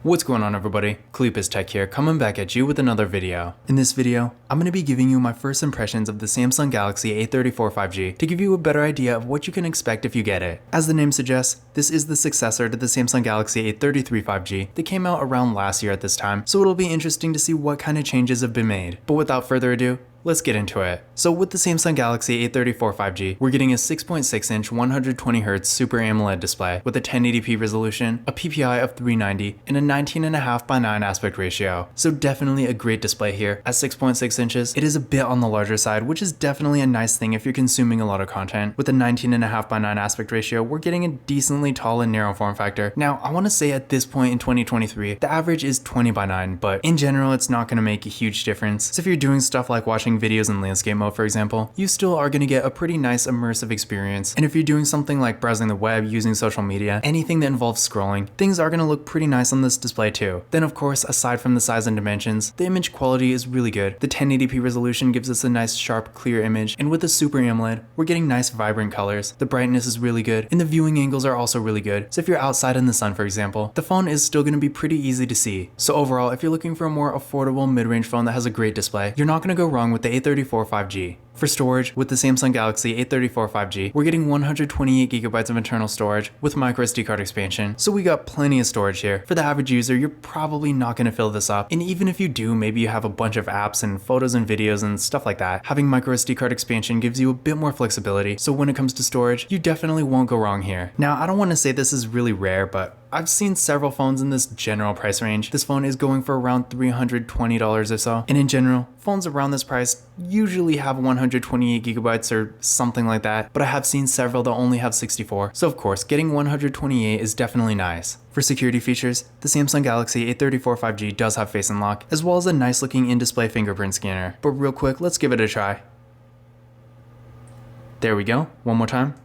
What's going on, everybody? Cleepus Tech here, coming back at you with another video. In this video, I'm going to be giving you my first impressions of the Samsung Galaxy A34 5G to give you a better idea of what you can expect if you get it. As the name suggests, this is the successor to the Samsung Galaxy A33 5G that came out around last year at this time, so it'll be interesting to see what kind of changes have been made. But without further ado, let's get into it. So with the Samsung Galaxy A34 5G, we're getting a 6.6-inch 120Hz Super AMOLED display with a 1080p resolution, a PPI of 390, and a 19.5:9 aspect ratio. So definitely a great display here. At 6.6 inches, it is a bit on the larger side, which is definitely a nice thing if you're consuming a lot of content. With a 19.5:9 aspect ratio, we're getting a decently tall and narrow form factor. Now, I want to say at this point in 2023, the average is 20:9, but in general, it's not going to make a huge difference. So if you're doing stuff like watching videos in landscape mode, for example, you still are going to get a pretty nice immersive experience. And if you're doing something like browsing the web, using social media, anything that involves scrolling, things are going to look pretty nice on this display too. Then of course, aside from the size and dimensions, the image quality is really good. The 1080p resolution gives us a nice sharp clear image, and with the Super AMOLED, we're getting nice vibrant colors. The brightness is really good, and the viewing angles are also really good. So if you're outside in the sun, for example, the phone is still going to be pretty easy to see. So overall, if you're looking for a more affordable mid-range phone that has a great display, you're not going to go wrong with the A34 5G. For storage, with the Samsung Galaxy A34 5G, we're getting 128GB of internal storage with microSD card expansion, so we got plenty of storage here. For the average user, you're probably not going to fill this up, and even if you do, maybe you have a bunch of apps and photos and videos and stuff like that, having microSD card expansion gives you a bit more flexibility, so when it comes to storage, you definitely won't go wrong here. Now, I don't want to say this is really rare, but I've seen several phones in this general price range. This phone is going for around $320 or so, and in general, phones around this price usually have 128GB or something like that, but I have seen several that only have 64, so of course, getting 128 is definitely nice. For security features, the Samsung Galaxy A34 5G does have Face Unlock, as well as a nice looking in-display fingerprint scanner. But real quick, let's give it a try. There we go, one more time.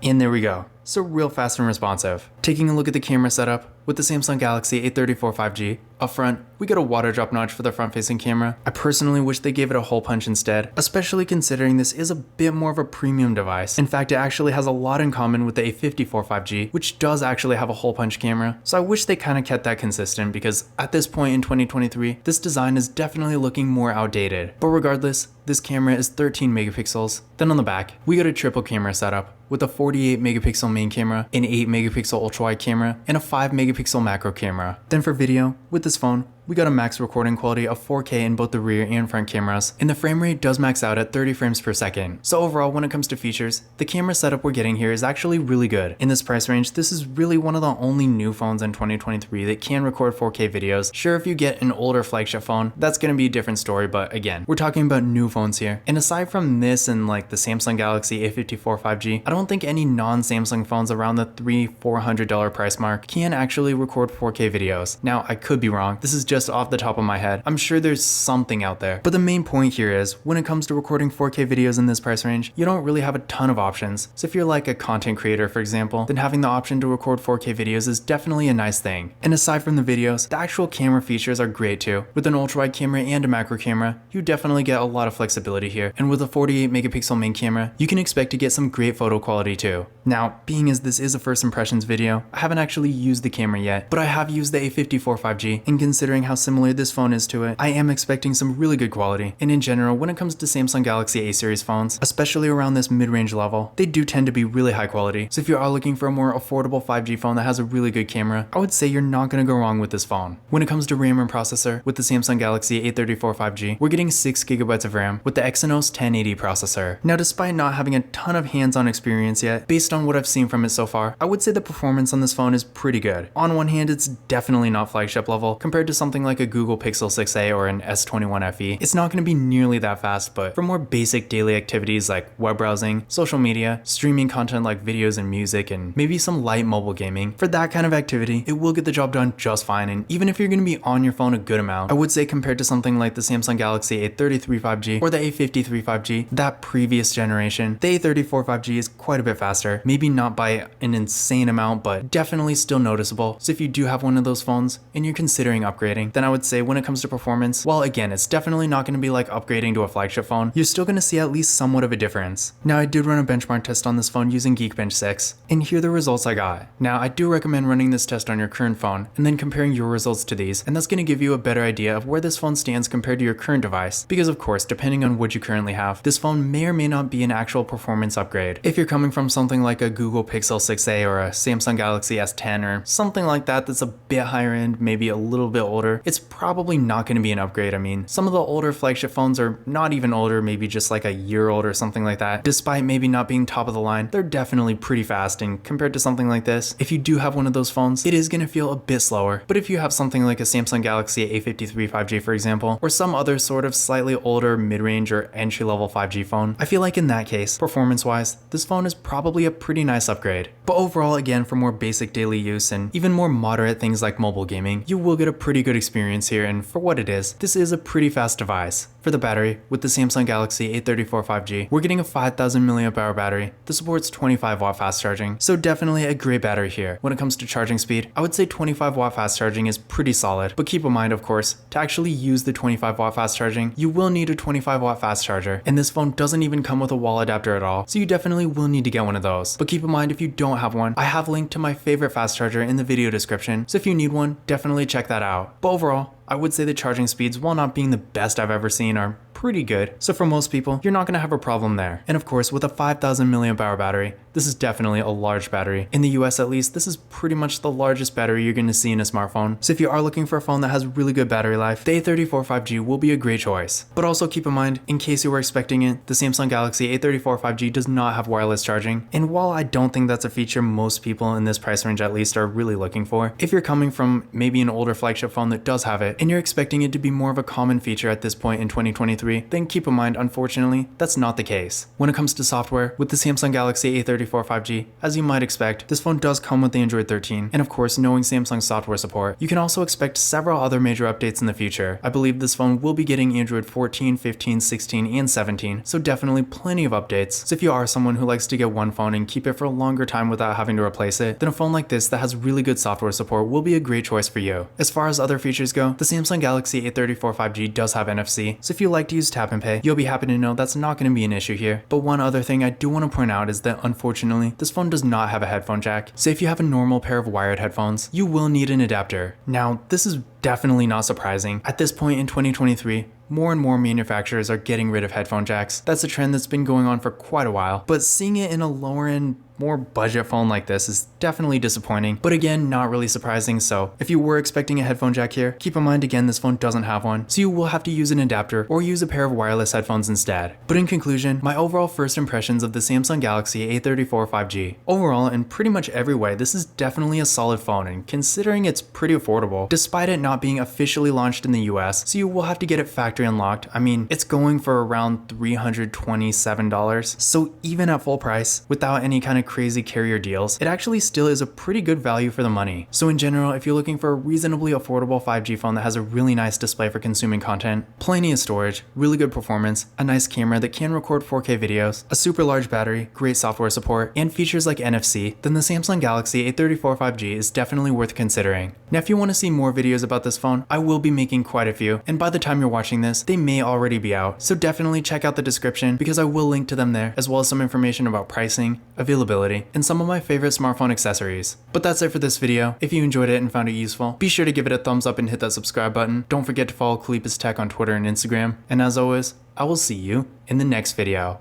And there we go. So real fast and responsive. Taking a look at the camera setup, with the Samsung Galaxy A34 5G, up front, we get a water drop notch for the front-facing camera. I personally wish they gave it a hole punch instead, especially considering this is a bit more of a premium device. In fact, it actually has a lot in common with the A54 5G, which does actually have a hole punch camera, so I wish they kind of kept that consistent because at this point in 2023, this design is definitely looking more outdated. But regardless, this camera is 13 megapixels. Then on the back, we got a triple camera setup with a 48 megapixel main camera, an 8 megapixel ultra-wide camera, and a 5 megapixel macro camera. Then for video, with this phone, we got a max recording quality of 4K in both the rear and front cameras, and the frame rate does max out at 30 frames per second. So overall, when it comes to features, the camera setup we're getting here is actually really good. In this price range, this is really one of the only new phones in 2023 that can record 4K videos. Sure, if you get an older flagship phone, that's going to be a different story, but again, we're talking about new phones here. And aside from this and like the Samsung Galaxy A54 5G, I don't think any non-Samsung phones around the $300-400 price mark can actually record 4K videos. Now, I could be wrong. This is just off the top of my head. I'm sure there's something out there. But the main point here is, when it comes to recording 4K videos in this price range, you don't really have a ton of options. So if you're like a content creator, for example, then having the option to record 4K videos is definitely a nice thing. And aside from the videos, the actual camera features are great too. With an ultra-wide camera and a macro camera, you definitely get a lot of flexibility here. And with a 48 megapixel main camera, you can expect to get some great photo quality too. Now, being as this is a first impressions video, I haven't actually used the camera yet, but I have used the A54 5G, and considering how similar this phone is to it, I am expecting some really good quality. And in general, when it comes to Samsung Galaxy A series phones, especially around this mid-range level, they do tend to be really high quality. So if you are looking for a more affordable 5G phone that has a really good camera, I would say you're not going to go wrong with this phone. When it comes to RAM and processor, with the Samsung Galaxy A34 5G, we're getting 6GB of RAM with the Exynos 1080 processor. Now, despite not having a ton of hands-on experience yet, based on what I've seen from it so far, I would say the performance on this phone is pretty good. On one hand, it's definitely not flagship level compared to something like a Google Pixel 6a or an S21 FE. It's not going to be nearly that fast, but for more basic daily activities like web browsing, social media, streaming content like videos and music, and maybe some light mobile gaming, for that kind of activity, it will get the job done just fine. And even if you're going to be on your phone a good amount, I would say compared to something like the Samsung Galaxy A33 5G or the A53 5G, that previous generation, the A34 5G is quite a bit faster. Maybe not by an insane amount, but definitely still noticeable. So if you do have one of those phones and you're considering upgrading, upgrading, then I would say when it comes to performance, while again, it's definitely not going to be like upgrading to a flagship phone, you're still going to see at least somewhat of a difference. Now, I did run a benchmark test on this phone using Geekbench 6, and here are the results I got. Now, I do recommend running this test on your current phone, and then comparing your results to these, and that's going to give you a better idea of where this phone stands compared to your current device, because of course, depending on what you currently have, this phone may or may not be an actual performance upgrade. If you're coming from something like a Google Pixel 6a or a Samsung Galaxy S10 or something like that that's a bit higher end, maybe a little bit older, it's probably not going to be an upgrade. I mean, some of the older flagship phones are not even older, maybe just like a year old or something like that. Despite maybe not being top of the line, they're definitely pretty fast, and compared to something like this, if you do have one of those phones, it is going to feel a bit slower. But if you have something like a Samsung Galaxy A53 5G, for example, or some other sort of slightly older mid-range or entry-level 5G phone, I feel like in that case, performance-wise, this phone is probably a pretty nice upgrade. But overall, again, for more basic daily use and even more moderate things like mobile gaming, you will get a pretty good experience here, and for what it is, this is a pretty fast device. For the battery, with the Samsung Galaxy A34 5G, we're getting a 5000 mAh battery that supports 25 watt fast charging, so definitely a great battery here. When it comes to charging speed, I would say 25 watt fast charging is pretty solid, but keep in mind, of course, to actually use the 25 watt fast charging, you will need a 25 watt fast charger, and this phone doesn't even come with a wall adapter at all, so you definitely will need to get one of those. But keep in mind, if you don't have one, I have linked to my favorite fast charger in the video description, so if you need one, definitely check that out. But overall, I would say the charging speeds, while not being the best I've ever seen, are pretty good. So for most people, you're not going to have a problem there. And of course, with a 5000 mAh battery, this is definitely a large battery. In the US at least, this is pretty much the largest battery you're going to see in a smartphone. So if you are looking for a phone that has really good battery life, the A34 5G will be a great choice. But also keep in mind, in case you were expecting it, the Samsung Galaxy A34 5G does not have wireless charging. And while I don't think that's a feature most people in this price range at least are really looking for, if you're coming from maybe an older flagship phone that does have it, and you're expecting it to be more of a common feature at this point in 2023, then keep in mind, unfortunately, that's not the case. When it comes to software, with the Samsung Galaxy A34 5G, as you might expect, this phone does come with Android 13, and of course, knowing Samsung's software support, you can also expect several other major updates in the future. I believe this phone will be getting Android 14, 15, 16, and 17, so definitely plenty of updates. So if you are someone who likes to get one phone and keep it for a longer time without having to replace it, then a phone like this that has really good software support will be a great choice for you. As far as other features go, the Samsung Galaxy A34 5G does have NFC, so if you like to use tap and pay, you'll be happy to know that's not going to be an issue here. But one other thing I do want to point out is that unfortunately, this phone does not have a headphone jack. So if you have a normal pair of wired headphones, you will need an adapter. Now, this is definitely not surprising. At this point in 2023, more and more manufacturers are getting rid of headphone jacks. That's a trend that's been going on for quite a while, but seeing it in a lower end, more budget phone like this is definitely disappointing, but again, not really surprising. So if you were expecting a headphone jack here, keep in mind again, this phone doesn't have one, so you will have to use an adapter or use a pair of wireless headphones instead. But in conclusion, my overall first impressions of the Samsung Galaxy A34 5G. Overall, in pretty much every way, this is definitely a solid phone, and considering it's pretty affordable, despite it not being officially launched in the US, so you will have to get it factory unlocked. I mean, it's going for around $327, so even at full price, without any kind of crazy carrier deals, it actually still is a pretty good value for the money. So in general, if you're looking for a reasonably affordable 5G phone that has a really nice display for consuming content, plenty of storage, really good performance, a nice camera that can record 4K videos, a super large battery, great software support, and features like NFC, then the Samsung Galaxy A34 5G is definitely worth considering. Now, if you want to see more videos about this phone, I will be making quite a few, and by the time you're watching this, they may already be out. So definitely check out the description because I will link to them there, as well as some information about pricing, availability, and some of my favorite smartphone accessories. But that's it for this video. If you enjoyed it and found it useful, be sure to give it a thumbs up and hit that subscribe button. Don't forget to follow Kalipis Tech on Twitter and Instagram. And as always, I will see you in the next video.